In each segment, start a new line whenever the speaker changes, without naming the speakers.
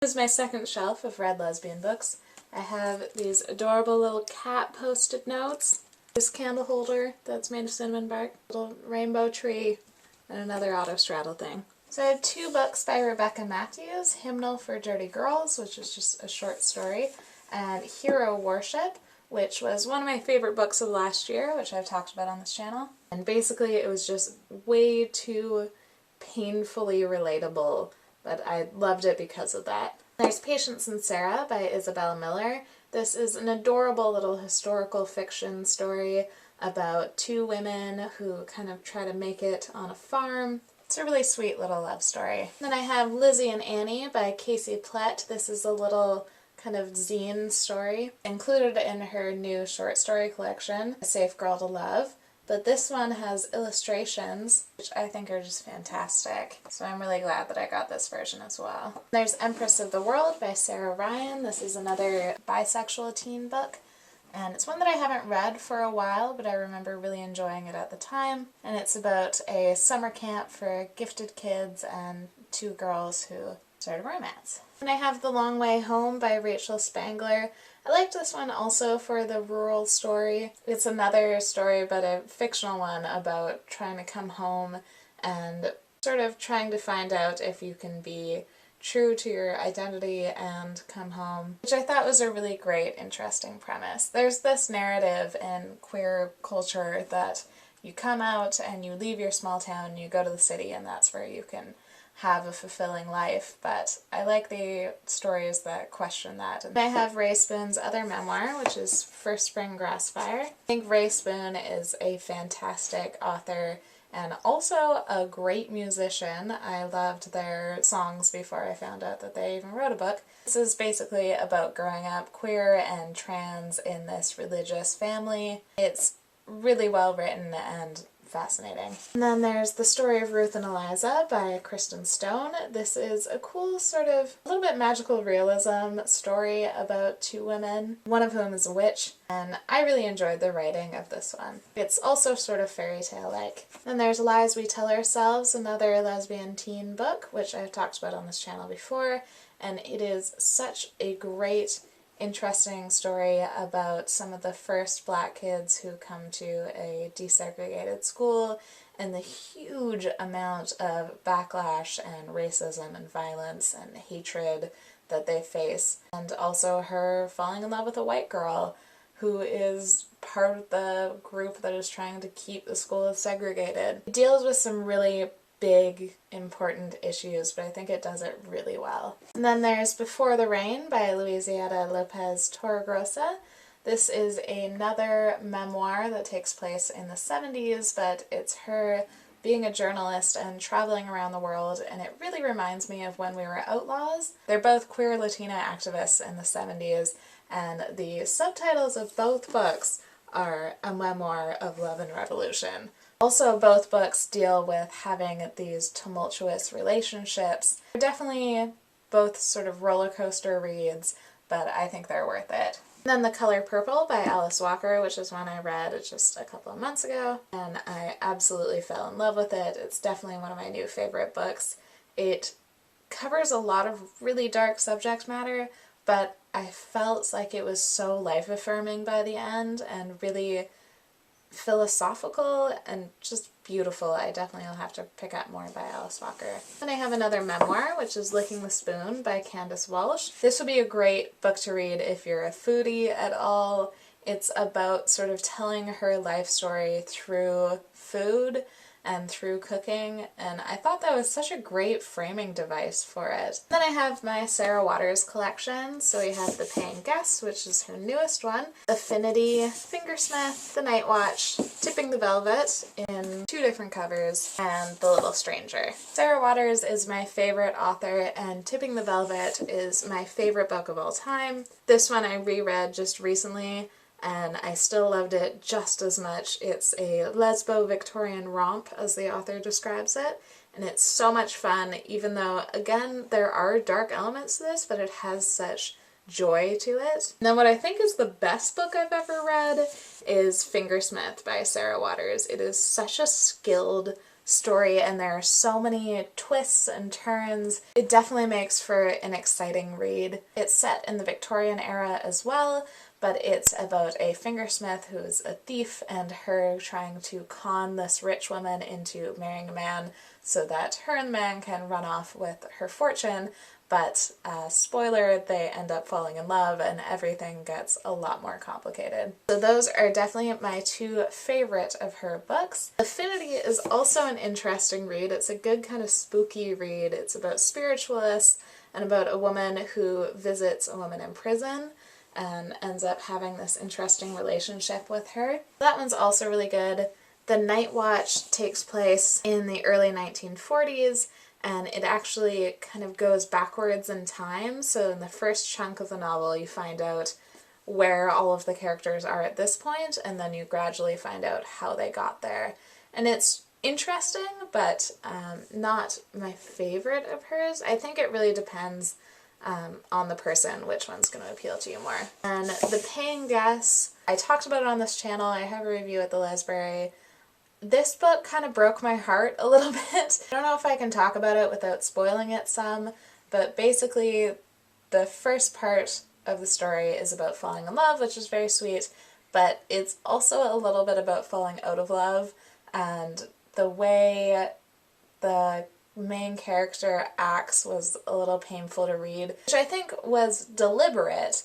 This is my second shelf of read lesbian books. I have these adorable little cat post-it notes, this candle holder that's made of cinnamon bark, a little rainbow tree, and another autostraddle thing. So I have two books by Rebecca Matthews, Hymnal for Dirty Girls, which is just a short story, and Hero Worship, which was one of my favorite books of last year, which I've talked about on this channel. And basically it was just way too painfully relatable, but I loved it because of that. There's Patience and Sarah by Isabel Miller. This is an adorable little historical fiction story about two women who kind of try to make it on a farm. It's a really sweet little love story. Then I have Lizzie and Annie by Casey Plett. This is a little kind of zine story included in her new short story collection, A Safe Girl to Love. But this one has illustrations, which I think are just fantastic. So I'm really glad that I got this version as well. There's Empress of the World by Sarah Ryan. This is another bisexual teen book. And it's one that I haven't read for a while, but I remember really enjoying it at the time. And it's about a summer camp for gifted kids and two girls who start a romance. And I have The Long Way Home by Rachel Spangler. I liked this one also for the rural story. It's another story, but a fictional one, about trying to come home and sort of trying to find out if you can be true to your identity and come home, which I thought was a really great, interesting premise. There's this narrative in queer culture that you come out and you leave your small town, you go to the city, and that's where you can have a fulfilling life, but I like the stories that question that. And I have Ray Spoon's other memoir, which is First Spring Grassfire. I think Ray Spoon is a fantastic author and also a great musician. I loved their songs before I found out that they even wrote a book. This is basically about growing up queer and trans in this religious family. It's really well written and fascinating. And then there's The Story of Ruth and Eliza by Kristen Stone. This is a cool sort of a little bit magical realism story about two women, one of whom is a witch, and I really enjoyed the writing of this one. It's also sort of fairy tale-like. Then there's Lies We Tell Ourselves, another lesbian teen book, which I've talked about on this channel before, and it is such a great, interesting story about some of the first Black kids who come to a desegregated school and the huge amount of backlash and racism and violence and hatred that they face, and also her falling in love with a white girl who is part of the group that is trying to keep the school segregated. It deals with some really big, important issues, but I think it does it really well. And then there's Before the Rain by Luisiana Lopez Torregrosa. This is another memoir that takes place in the 70s, but it's her being a journalist and traveling around the world, and it really reminds me of When We Were Outlaws. They're both queer Latina activists in the 70s, and the subtitles of both books are A Memoir of Love and Revolution. Also, both books deal with having these tumultuous relationships. They're definitely both sort of roller coaster reads, but I think they're worth it. And then The Color Purple by Alice Walker, which is one I read just a couple of months ago, and I absolutely fell in love with it. It's definitely one of my new favorite books. It covers a lot of really dark subject matter, but I felt like it was so life-affirming by the end and really philosophical and just beautiful. I definitely will have to pick up more by Alice Walker. Then I have another memoir, which is Licking the Spoon by Candace Walsh. This would be a great book to read if you're a foodie at all. It's about sort of telling her life story through food and through cooking, and I thought that was such a great framing device for it. Then I have my Sarah Waters collection. So we have The Paying Guest, which is her newest one, Affinity, Fingersmith, The Night Watch, Tipping the Velvet in 2 different covers, and The Little Stranger. Sarah Waters is my favorite author, and Tipping the Velvet is my favorite book of all time. This one I reread just recently, and I still loved it just as much. It's a lesbo-Victorian romp, as the author describes it, and it's so much fun, even though, again, there are dark elements to this, but it has such joy to it. And then what I think is the best book I've ever read is Fingersmith by Sarah Waters. It is such a skilled story, and there are so many twists and turns. It definitely makes for an exciting read. It's set in the Victorian era as well, but it's about a fingersmith who's a thief and her trying to con this rich woman into marrying a man so that her and the man can run off with her fortune. But, spoiler, they end up falling in love and everything gets a lot more complicated. So those are definitely my two favorite of her books. Affinity is also an interesting read. It's a good kind of spooky read. It's about spiritualists and about a woman who visits a woman in prison and ends up having this interesting relationship with her. That one's also really good. The Night Watch takes place in the early 1940s, and it actually kind of goes backwards in time. So in the first chunk of the novel you find out where all of the characters are at this point, and then you gradually find out how they got there. And it's interesting, but not my favorite of hers. I think it really depends on the person which one's going to appeal to you more. And The Paying Guest, I talked about it on this channel. I have a review at the Lesbian. This book kind of broke my heart a little bit. I don't know if I can talk about it without spoiling it some, but basically the first part of the story is about falling in love, which is very sweet, but it's also a little bit about falling out of love, and the way the main character acts was a little painful to read, which I think was deliberate,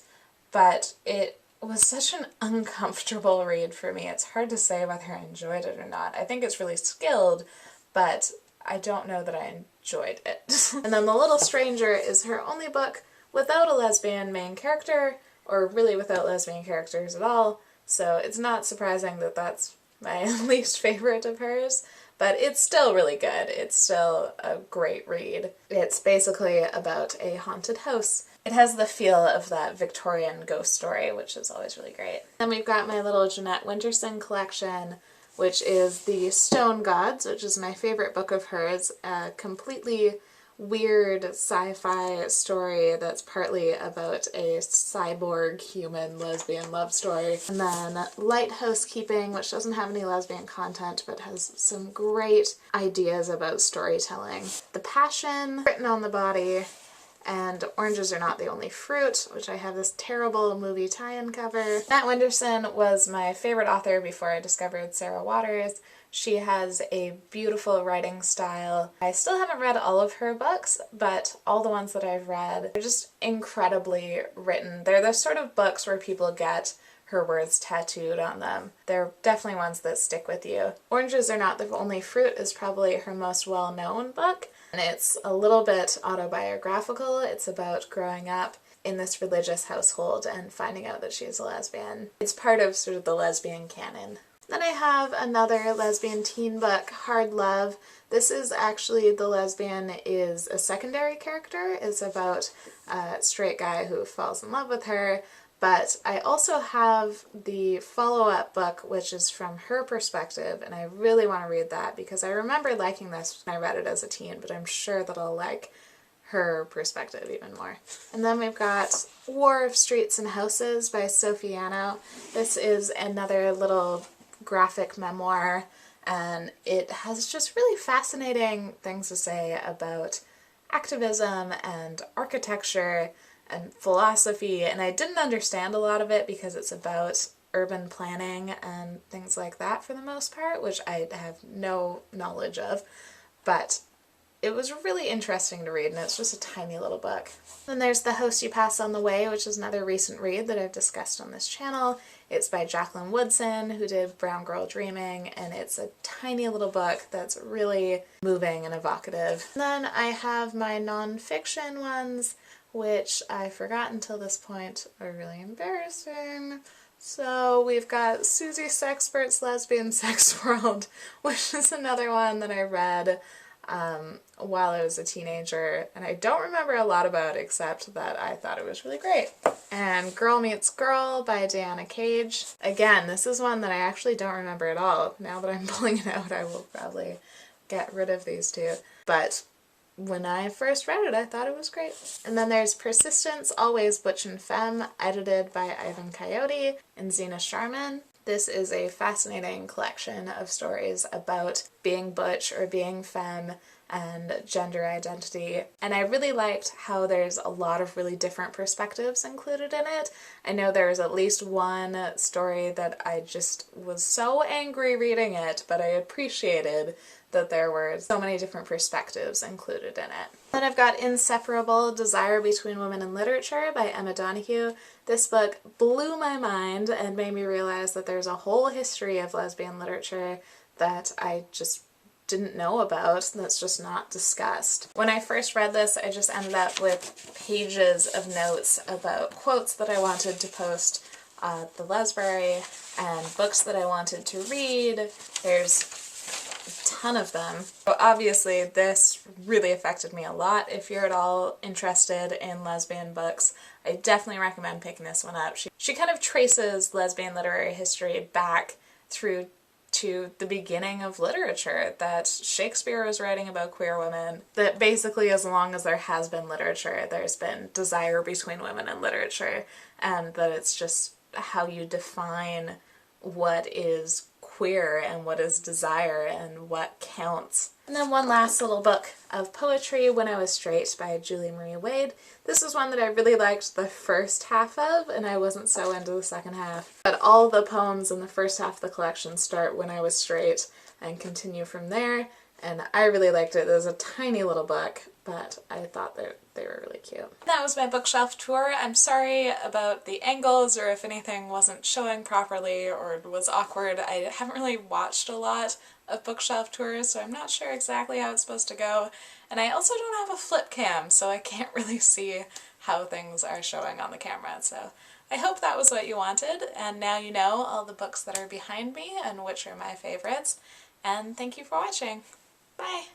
but it was such an uncomfortable read for me. It's hard to say whether I enjoyed it or not. I think it's really skilled, but I don't know that I enjoyed it. And then The Little Stranger is her only book without a lesbian main character, or really without lesbian characters at all, so it's not surprising that that's my least favorite of hers. But it's still really good. It's still a great read. It's basically about a haunted house. It has the feel of that Victorian ghost story, which is always really great. Then we've got my little Jeanette Winterson collection, which is The Stone Gods, which is my favorite book of hers. A completely weird sci-fi story that's partly about a cyborg human lesbian love story. And then Light Housekeeping, which doesn't have any lesbian content but has some great ideas about storytelling. The Passion, Written on the Body, and Oranges Are Not the Only Fruit, which I have this terrible movie tie-in cover. Jeanette Winterson was my favorite author before I discovered Sarah Waters. She has a beautiful writing style. I still haven't read all of her books, but all the ones that I've read are just incredibly written. They're the sort of books where people get her words tattooed on them. They're definitely ones that stick with you. Oranges Are Not the Only Fruit is probably her most well-known book, and it's a little bit autobiographical. It's about growing up in this religious household and finding out that she's a lesbian. It's part of sort of the lesbian canon. Then I have another lesbian teen book, Hard Love. This is actually, the lesbian is a secondary character. It's about a straight guy who falls in love with her, but I also have the follow-up book, which is from her perspective, and I really want to read that because I remember liking this when I read it as a teen, but I'm sure that I'll like her perspective even more. And then we've got War of Streets and Houses by Sophie Anno. This is another little graphic memoir, and it has just really fascinating things to say about activism and architecture and philosophy, and I didn't understand a lot of it because it's about urban planning and things like that for the most part, which I have no knowledge of, but it was really interesting to read, and it's just a tiny little book. Then there's The Host You Pass on the Way, which is another recent read that I've discussed on this channel. It's by Jacqueline Woodson, who did Brown Girl Dreaming, and it's a tiny little book that's really moving and evocative. And then I have my non-fiction ones, which I forgot until this point are really embarrassing. So we've got Susie Sexpert's Lesbian Sex World, which is another one that I read while I was a teenager, and I don't remember a lot about except that I thought it was really great. And Girl Meets Girl by Diana Cage. Again, this is one that I actually don't remember at all. Now that I'm pulling it out, I will probably get rid of these two. But when I first read it, I thought it was great. And then there's Persistence, Always Butch and Femme, edited by Ivan Coyote and Zena Sharman. This is a fascinating collection of stories about being butch or being femme and gender identity, and I really liked how there's a lot of really different perspectives included in it. I know there's at least one story that I just was so angry reading it, but I appreciated that there were so many different perspectives included in it. Then I've got Inseparable, Desire Between Women in Literature by Emma Donoghue. This book blew my mind and made me realize that there's a whole history of lesbian literature that I just didn't know about, that's just not discussed. When I first read this, I just ended up with pages of notes about quotes that I wanted to post at the Lesbury and books that I wanted to read. There's a ton of them. So obviously this really affected me a lot. If you're at all interested in lesbian books, I definitely recommend picking this one up. She kind of traces lesbian literary history back through to the beginning of literature, that Shakespeare was writing about queer women, that basically as long as there has been literature, there's been desire between women in literature, and that it's just how you define what is queer and what is desire and what counts. And then one last little book of poetry, When I Was Straight by Julie Marie Wade. This is one that I really liked the first half of, and I wasn't so into the second half. But all the poems in the first half of the collection start When I Was Straight and continue from there, and I really liked it. It was a tiny little book, but I thought that they were really cute. That was my bookshelf tour. I'm sorry about the angles or if anything wasn't showing properly or was awkward. I haven't really watched a lot of bookshelf tours, so I'm not sure exactly how it's supposed to go. And I also don't have a flip cam, so I can't really see how things are showing on the camera. So I hope that was what you wanted, and now you know all the books that are behind me and which are my favorites. And thank you for watching. Bye!